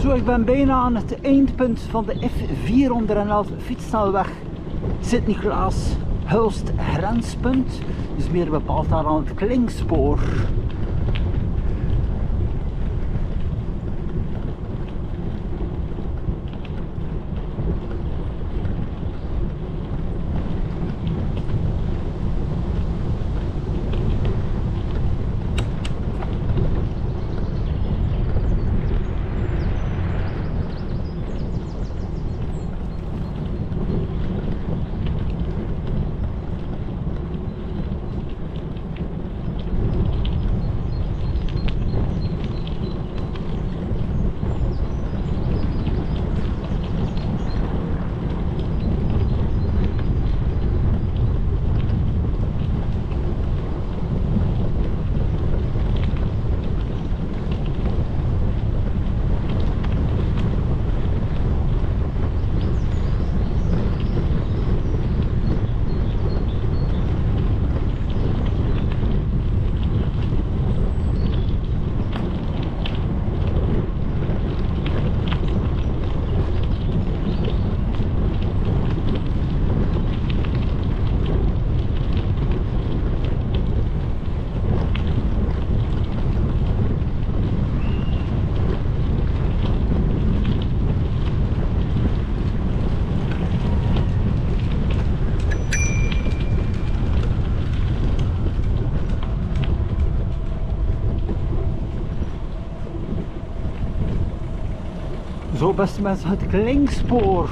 Zo, ik ben bijna aan het eindpunt van de F411 fietssnelweg Sint-Niklaas Hulst grenspunt. Dus meer bepaald daar aan het Klingspoor. Zo, beste mensen, het Klingspoor.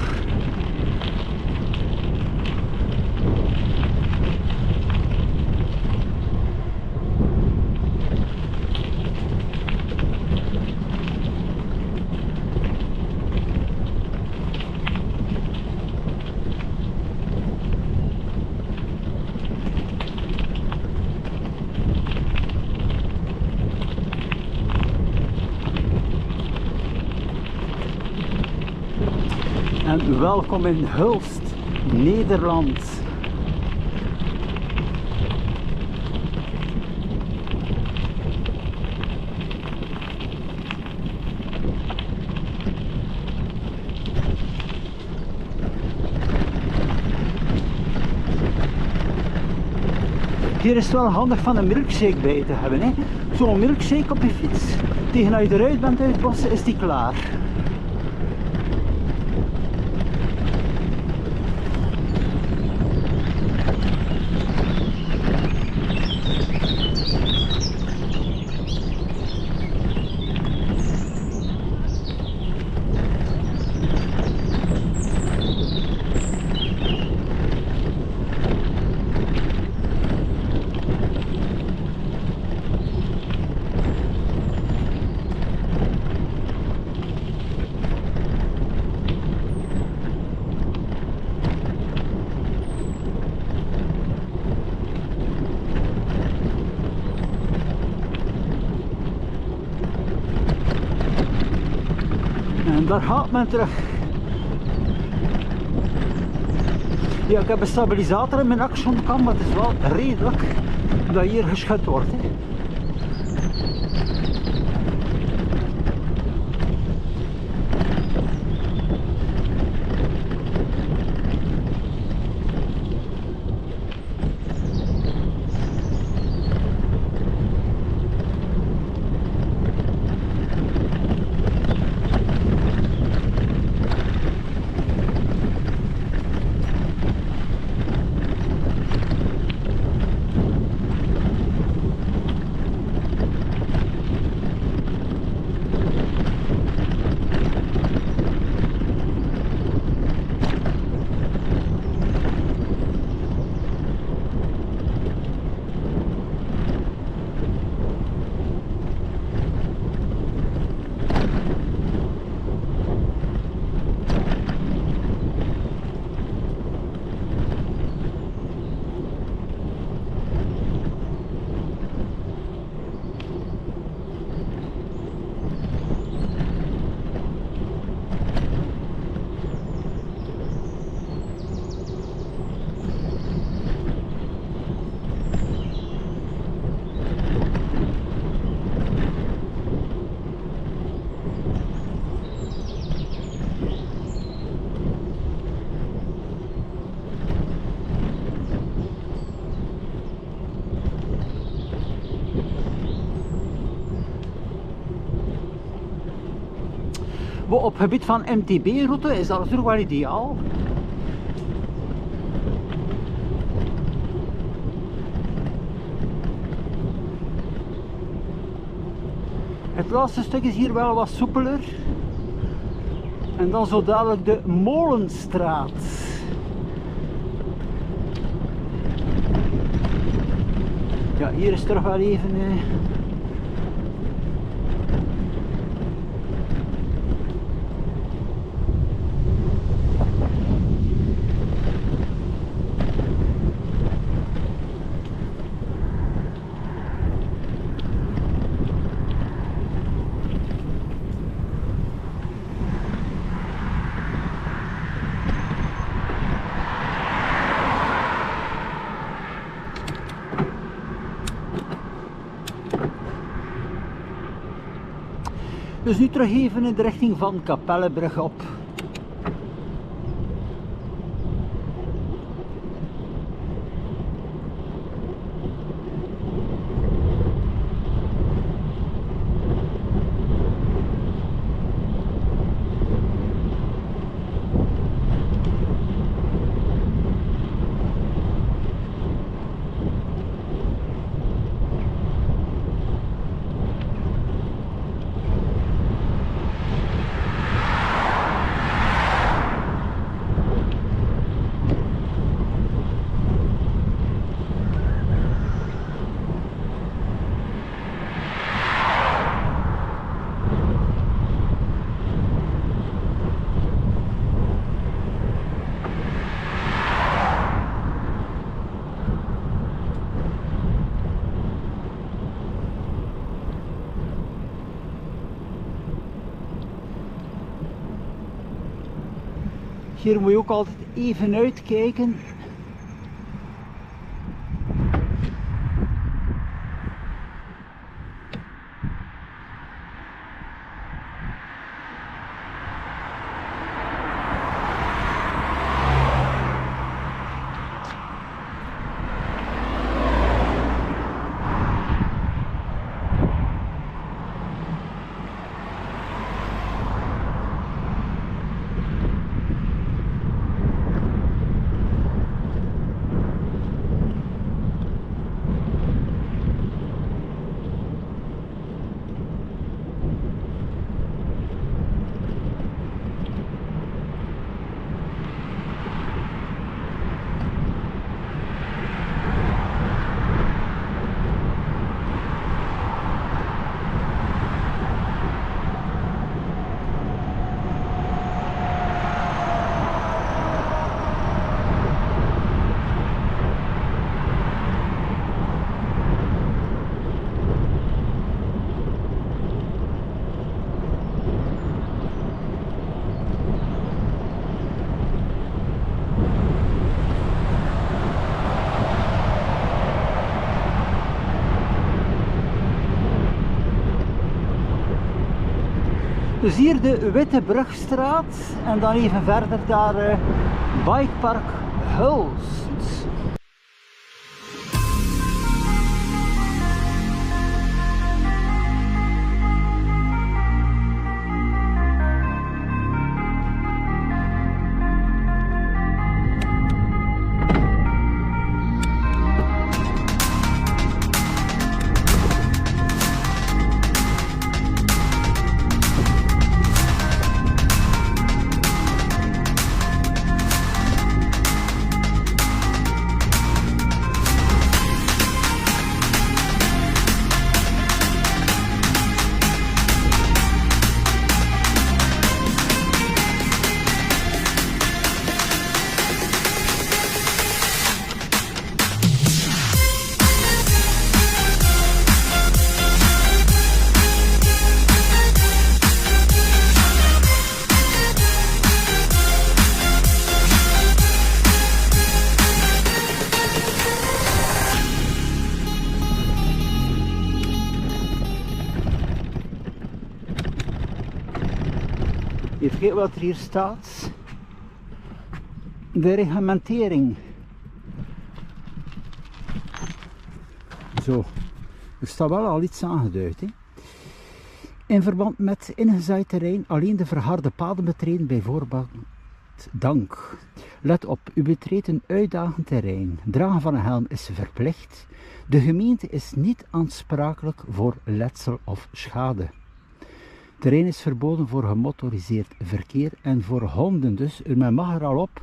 En welkom in Hulst, Nederland. Hier is het wel handig van een milkshake bij te hebben, hè? Zo'n milkshake op je fiets. Tegen als je eruit bent uit het bos, is die klaar. En daar gaat men terug. Ja, ik heb een stabilisator in mijn actionkam, maar het is wel redelijk dat hier geschud wordt. Hè. Op het gebied van MTB-route is dat natuurlijk wel ideaal. Het laatste stuk is hier wel wat soepeler. En dan zo dadelijk de Molenstraat. Ja, hier is toch wel even... Dus nu terug even in de richting van Kapellebrug op. Hier moet je ook altijd even uitkijken. Dus hier de Wittebrugstraat en dan even verder daar Bikepark Hulst. Je vergeet wat er hier staat. De reglementering. Zo, er staat wel al iets aangeduid. Hè? In verband met ingezaaid terrein alleen de verharde paden betreden bij voorbaat dank. Let op, u betreedt een uitdagend terrein. Dragen van een helm is verplicht. De gemeente is niet aansprakelijk voor letsel of schade. Terrein is verboden voor gemotoriseerd verkeer en voor honden, dus men mag er al op.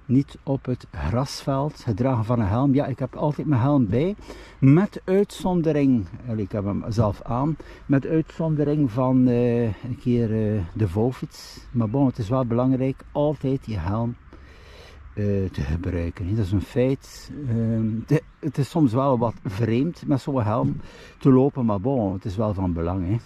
Niet op het grasveld, het dragen van een helm. Ja, ik heb altijd mijn helm bij. Met uitzondering, ik heb hem zelf aan, met uitzondering van een keer de vouwfiets. Maar bon, het is wel belangrijk altijd je helm te gebruiken. Dat is een feit. Het is soms wel wat vreemd met zo'n helm te lopen, maar bon, het is wel van belang. Hè.